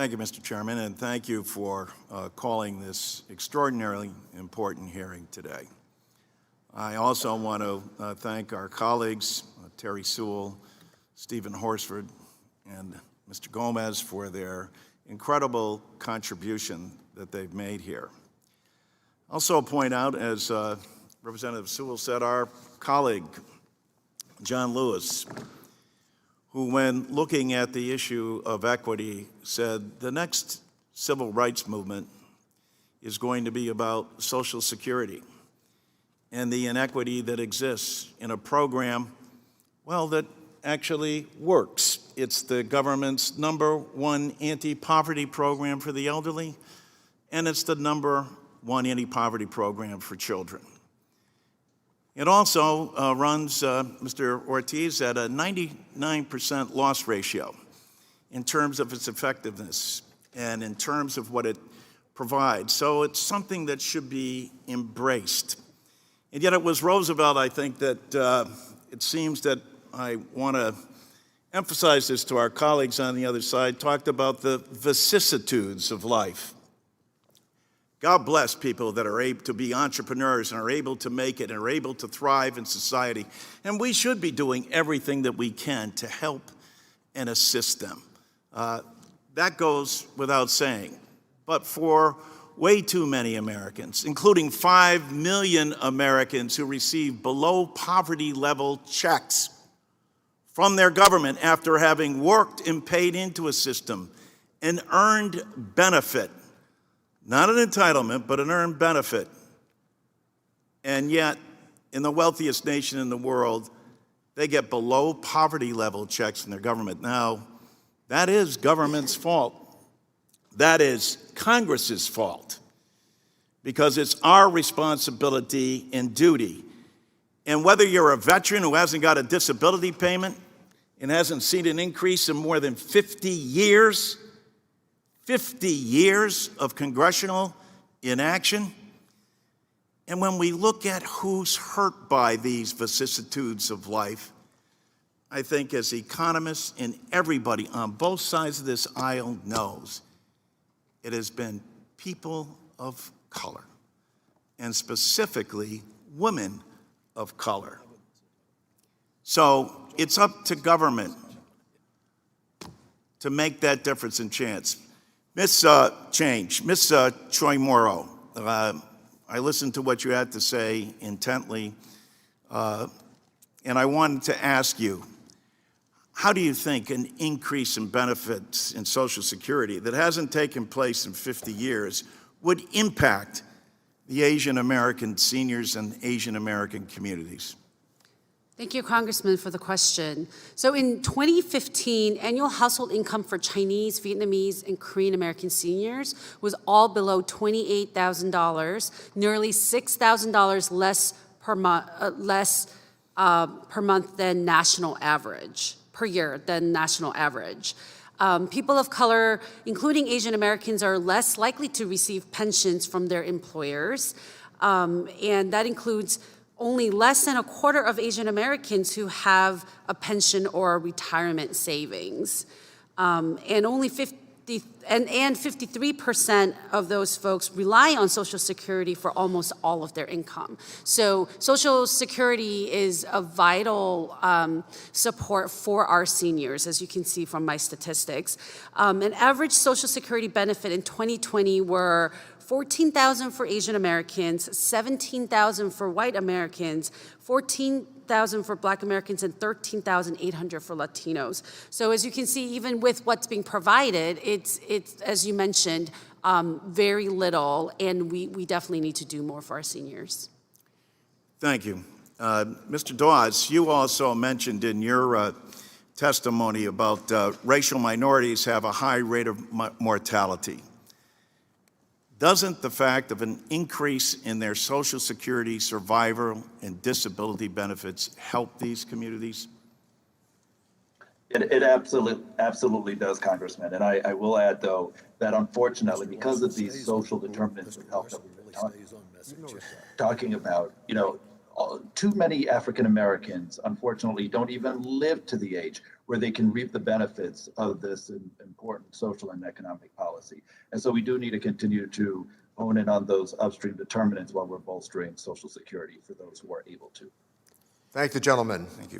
Thank you, Mr. Chairman, and thank you for calling this extraordinarily important hearing today. I also want to thank our colleagues, Terry Sewell, Stephen Horsford, and Mr. Gomez for their incredible contribution that they've made here. Also point out, as Representative Sewell said, our colleague, John Lewis, who, when looking at the issue of equity, said the next civil rights movement is going to be about Social Security and the inequity that exists in a program, well, that actually works. It's the government's #1 anti-poverty program for the elderly, and it's the #1 anti-poverty program for children. It also runs, Mr. Ortiz, at a 99% loss ratio in terms of its effectiveness and in terms of what it provides. So it's something that should be embraced. And yet it was Roosevelt, I think, that it seems that I want to emphasize this to our colleagues on the other side, talked about the vicissitudes of life. God bless people that are able to be entrepreneurs and are able to make it and are able to thrive in society. And we should be doing everything that we can to help and assist them. That goes without saying. But for way too many Americans, including 5 million Americans who receive below poverty level checks from their government after having worked and paid into a system, an earned benefit, not an entitlement, but an earned benefit. And yet, in the wealthiest nation in the world, they get below poverty level checks from their government. Now, that is government's fault. That is Congress's fault, because it's our responsibility and duty. And whether you're a veteran who hasn't got a disability payment and hasn't seen an increase in more than 50 years, 50 years of congressional inaction. And when we look at who's hurt by these vicissitudes of life, I think as economists and everybody on both sides of this aisle knows, it has been people of color, and specifically women of color. So it's up to government to make that difference in chance. Ms. Choi Morrow, I listened to what you had to say intently, and I wanted to ask you, how do you think an increase in benefits in Social Security that hasn't taken place in 50 years would impact the Asian American seniors and Asian American communities? Thank you, Congressman, for the question. So in 2015, annual household income for Chinese, Vietnamese, and Korean American seniors was all below $28,000, nearly $6,000 less per month than national average, per year than national average. People of color, including Asian Americans, are less likely to receive pensions from their employers, and that includes only less than a quarter of Asian Americans who have a pension or a retirement savings. And only 53% of those folks rely on Social Security for almost all of their income. So Social Security is a vital support for our seniors, as you can see from my statistics. An average Social Security benefit in 2020 were $14,000 for Asian Americans, $17,000 for white Americans, $14,000 for Black Americans, and $13,800 for Latinos. So as you can see, even with what's being provided, it's as you mentioned, very little, and we definitely need to do more for our seniors. Thank you. Mr. Dawes, you also mentioned in your testimony about racial minorities have a high rate of mortality. Doesn't the fact of an increase in their Social Security survival and disability benefits help these communities? It absolutely does, Congressman. And I will add, though, that unfortunately, because of these social determinants of health that we've been talking about, too many African Americans, unfortunately, don't even live to the age where they can reap the benefits of this important social and economic policy. And so we do need to continue to hone in on those upstream determinants while we're bolstering Social Security for those who are able to. Thank the gentleman. Thank you.